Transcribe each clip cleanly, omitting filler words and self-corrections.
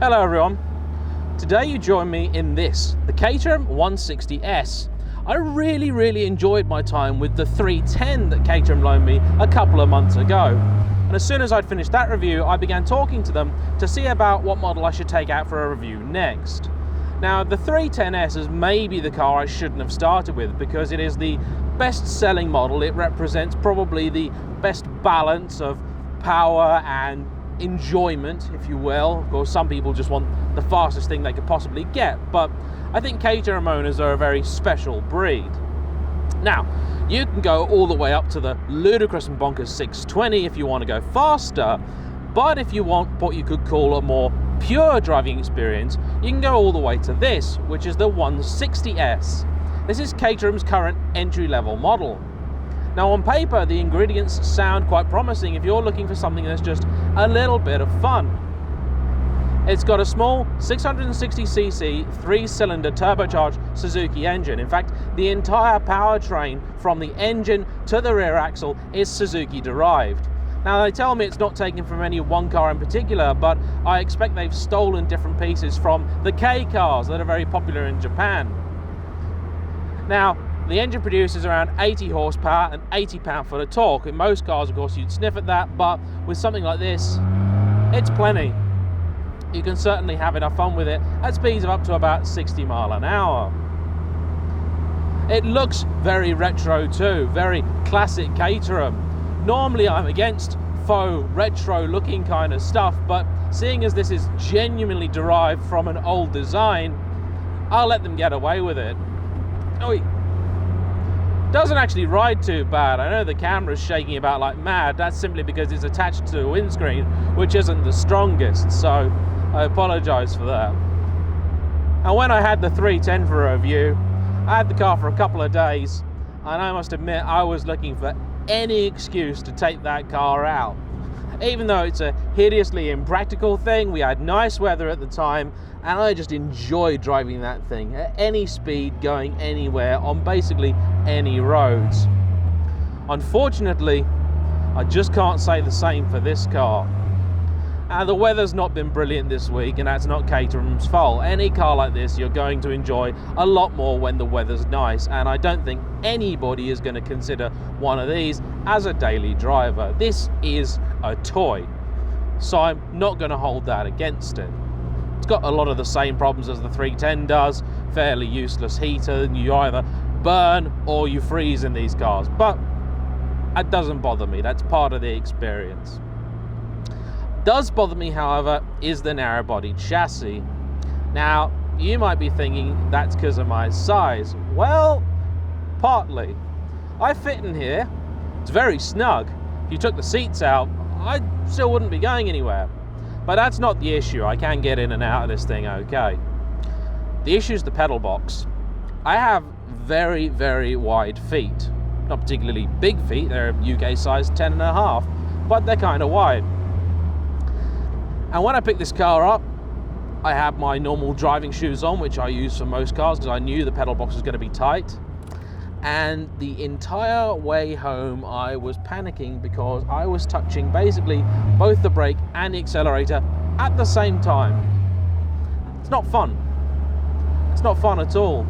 Hello everyone. Today you join me in this, the Caterham 160S. I really enjoyed my time with the 310 that Caterham loaned me a couple of months ago. And as soon as I'd finished that review, I began talking to them to see about what model I should take out for a review next. Now, the 310S is maybe the car I shouldn't have started with because it is the best-selling model. It represents probably the best balance of power and enjoyment, if you will. Of course, some people just want the fastest thing they could possibly get, but I think Caterham owners are a very special breed. Now, you can go all the way up to the ludicrous and bonkers 620 if you want to go faster, but if you want what you could call a more pure driving experience, you can go all the way to this, which is the 160S. This is Caterham's current entry-level model. Now, on paper, the ingredients sound quite promising if you're looking for something that's just a little bit of fun. It's got a small 660cc 3-cylinder turbocharged Suzuki engine. In fact, the entire powertrain from the engine to the rear axle is Suzuki derived. Now, they tell me it's not taken from any one car in particular, but I expect they've stolen different pieces from the K cars that are very popular in Japan. Now, the engine produces around 80 horsepower and 80 pound-foot of torque. In most cars, of course, you'd sniff at that, but with something like this, it's plenty. You can certainly have enough fun with it at speeds of up to about 60 miles an hour. It looks very retro too, very classic Caterham. Normally I'm against faux retro looking kind of stuff, but seeing as this is genuinely derived from an old design, I'll let them get away with it. Oh, doesn't actually ride too bad. I know the camera's shaking about like mad. That's simply because it's attached to a windscreen, which isn't the strongest, so I apologize for that. And when I had the 310 for a review, I had the car for a couple of days, and I must admit I was looking for any excuse to take that car out. Even though it's a hideously impractical thing, we had nice weather at the time, and I just enjoyed driving that thing at any speed, going anywhere, on basically any roads. Unfortunately, I just can't say the same for this car. The weather's not been brilliant this week, and that's not Caterham's fault. Any car like this you're going to enjoy a lot more when the weather's nice, and I don't think anybody is going to consider one of these as a daily driver. This is a toy, so I'm not going to hold that against it. It's got a lot of the same problems as the 310 does, fairly useless heater, you either burn or you freeze in these cars, but that doesn't bother me, that's part of the experience. Does bother me, however, is the narrow-bodied chassis. Now, you might be thinking that's because of my size. Well, partly. I fit in here. It's very snug. If you took the seats out, I still wouldn't be going anywhere. But that's not the issue. I can get in and out of this thing okay. The issue is the pedal box. I have very wide feet. Not particularly big feet. They're UK size 10.5, but they're kind of wide. And when I picked this car up, I had my normal driving shoes on, which I use for most cars because I knew the pedal box was going to be tight. And the entire way home, I was panicking because I was touching basically both the brake and the accelerator at the same time. It's not fun. It's not fun at all.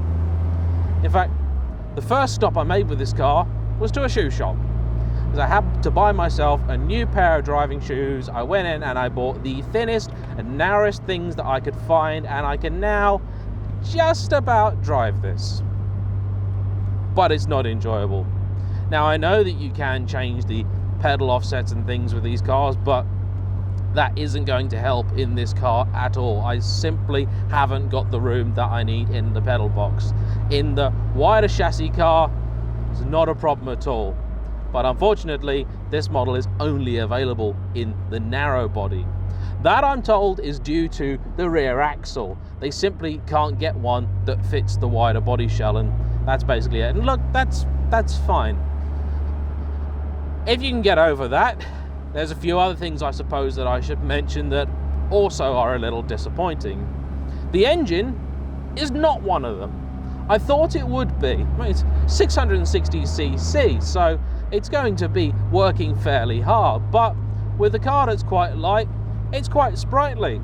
In fact, the first stop I made with this car was to a shoe shop. I had to buy myself a new pair of driving shoes. I went in and I bought the thinnest and narrowest things that I could find, and I can now just about drive this. But it's not enjoyable. Now, I know that you can change the pedal offsets and things with these cars, but that isn't going to help in this car at all. I simply haven't got the room that I need in the pedal box. In the wider chassis car, it's not a problem at all. But unfortunately, this model is only available in the narrow body. That, I'm told, is due to the rear axle. They simply can't get one that fits the wider body shell, and that's basically it. And look, that's fine. If you can get over that, there's a few other things I suppose that I should mention that also are a little disappointing. The engine is not one of them. I thought it would be. I mean, it's 660cc, so it's going to be working fairly hard, but with a car that's quite light, it's quite sprightly.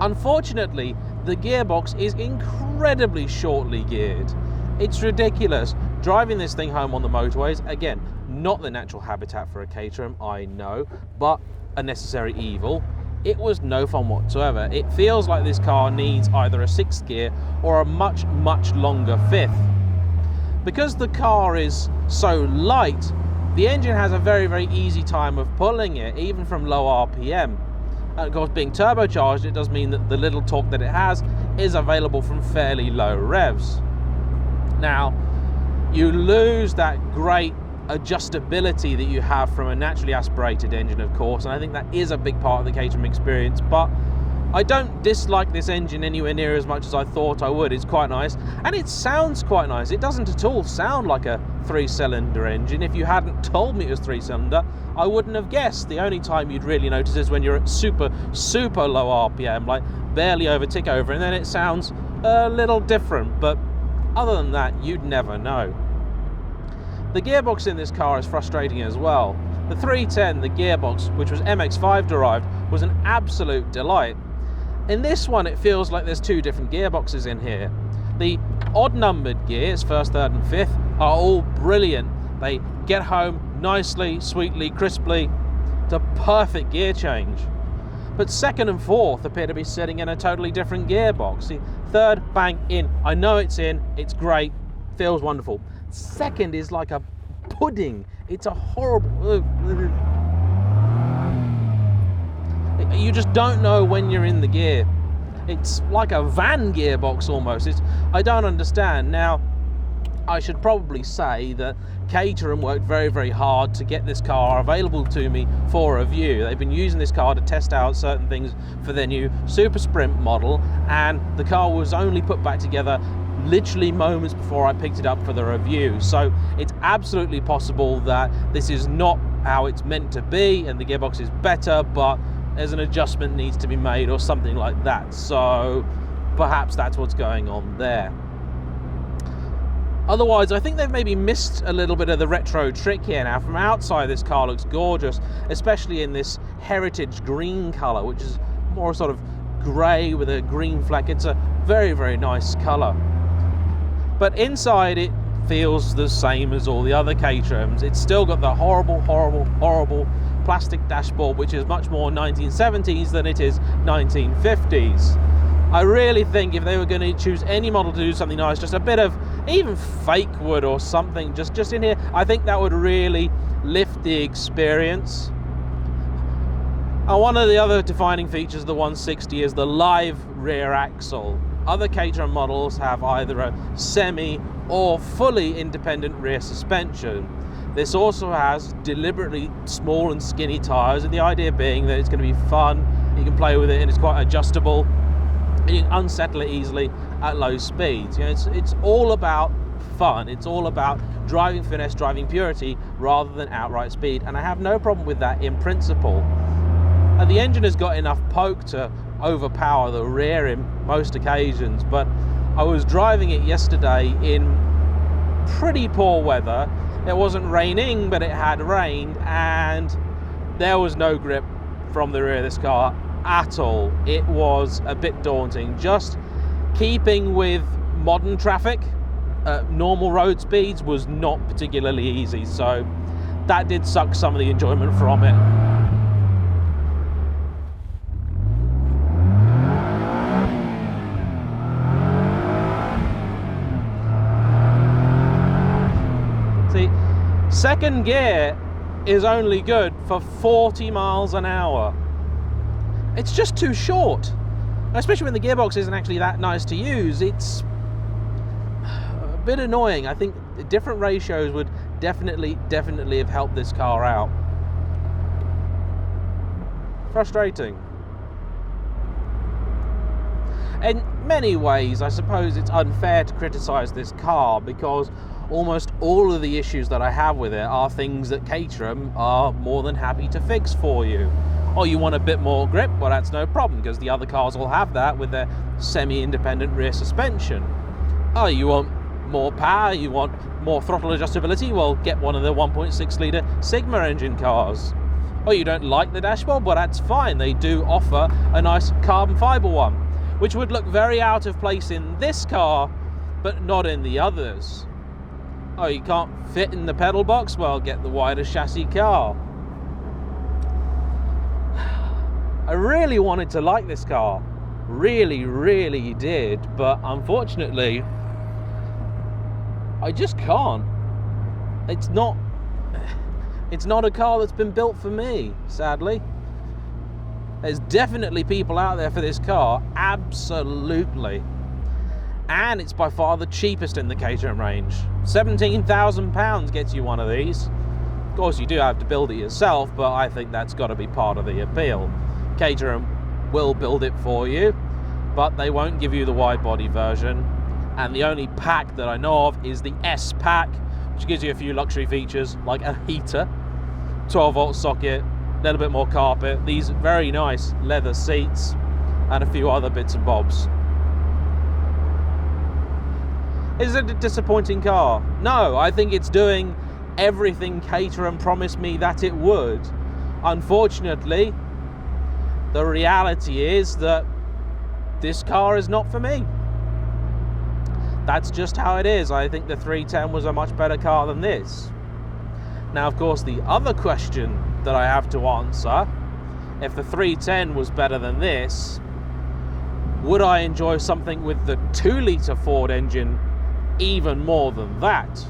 Unfortunately, the gearbox is incredibly shortly geared. It's ridiculous. Driving this thing home on the motorways, again, not the natural habitat for a Caterham, I know, but a necessary evil. It was no fun whatsoever. It feels like this car needs either a 6th gear or a much, much longer 5th. Because the car is so light, the engine has a very, very easy time of pulling it, even from low RPM. And of course, being turbocharged, it does mean that the little torque that it has is available from fairly low revs. Now, you lose that great adjustability that you have from a naturally aspirated engine, of course, and I think that is a big part of the Caterham experience, but I don't dislike this engine anywhere near as much as I thought I would. It's quite nice, and it sounds quite nice. It doesn't at all sound like a 3-cylinder engine. If you hadn't told me it was 3-cylinder, I wouldn't have guessed. The only time you'd really notice is when you're at super, super low RPM, like barely over tick over, and then it sounds a little different, but other than that, you'd never know. The gearbox in this car is frustrating as well. The 310, the gearbox, which was MX-5 derived, was an absolute delight. In this one, it feels like there's 2 different gearboxes in here. The odd-numbered gears, 1st, 3rd and 5th, are all brilliant. They get home nicely, sweetly, crisply. It's a perfect gear change. But 2nd and 4th appear to be sitting in a totally different gearbox. The 3rd, bang, in. I know it's in, it's great, feels wonderful. 2nd is like a pudding. It's a horrible... You just don't know when you're in the gear. It's like a van gearbox almost. I don't understand. Now, I should probably say that Caterham worked very, very hard to get this car available to me for review. They've been using this car to test out certain things for their new Super Sprint model, and the car was only put back together literally moments before I picked it up for the review. So it's absolutely possible that this is not how it's meant to be and the gearbox is better, but there's an adjustment needs to be made or something like that. So perhaps that's what's going on there. Otherwise, I think they've maybe missed a little bit of the retro trick here. Now, from outside, this car looks gorgeous, especially in this heritage green colour, which is more sort of grey with a green fleck. It's a very, very nice colour. But inside, it feels the same as all the other Caterhams. It's still got the horrible, horrible, horrible plastic dashboard, which is much more 1970s than it is 1950s. I really think if they were going to choose any model to do something nice, just a bit of even fake wood or something just in here, I think that would really lift the experience. And one of the other defining features of the 160 is the live rear axle. Other Caterham models have either a semi or fully independent rear suspension. This also has deliberately small and skinny tyres, and the idea being that it's going to be fun, you can play with it and it's quite adjustable. You can unsettle it easily at low speeds. You know, it's all about fun. It's all about driving finesse, driving purity, rather than outright speed. And I have no problem with that in principle. And the engine has got enough poke to overpower the rear in most occasions. But I was driving it yesterday in pretty poor weather. It wasn't raining, but it had rained, and there was no grip from the rear of this car at all. It was a bit daunting. Just keeping with modern traffic at normal road speeds was not particularly easy, so that did suck some of the enjoyment from it. See, 2nd gear is only good for 40 miles an hour. It's just too short, especially when the gearbox isn't actually that nice to use. It's a bit annoying. I think different ratios would definitely have helped this car out. Frustrating. In many ways, I suppose it's unfair to criticize this car because almost all of the issues that I have with it are things that Caterham are more than happy to fix for you. Oh, you want a bit more grip? Well, that's no problem, because the other cars will have that with their semi-independent rear suspension. Oh, you want more power? You want more throttle adjustability? Well, get one of the 1.6 litre Sigma engine cars. Oh, you don't like the dashboard? Well, that's fine. They do offer a nice carbon fiber one, which would look very out of place in this car, but not in the others. Oh, you can't fit in the pedal box? Well, get the wider chassis car. I really wanted to like this car. Really, really did. But unfortunately, I just can't. It's not a car that's been built for me, sadly. There's definitely people out there for this car, absolutely. And it's by far the cheapest in the Caterham range. £17,000 gets you one of these. Of course, you do have to build it yourself, but I think that's got to be part of the appeal. Caterham will build it for you, but they won't give you the wide body version. And the only pack that I know of is the S pack, which gives you a few luxury features like a heater, 12-volt socket, a little bit more carpet, these very nice leather seats, and a few other bits and bobs. Is it a disappointing car? No, I think it's doing everything Caterham promised me that it would. Unfortunately, the reality is that this car is not for me. That's just how it is. I think the 310 was a much better car than this. Now, of course, the other question that I have to answer, if the 310 was better than this, would I enjoy something with the 2-litre Ford engine even more than that?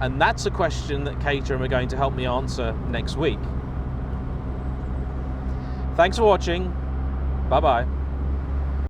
And that's a question that Caterham are going to help me answer next week. Thanks for watching. Bye-bye.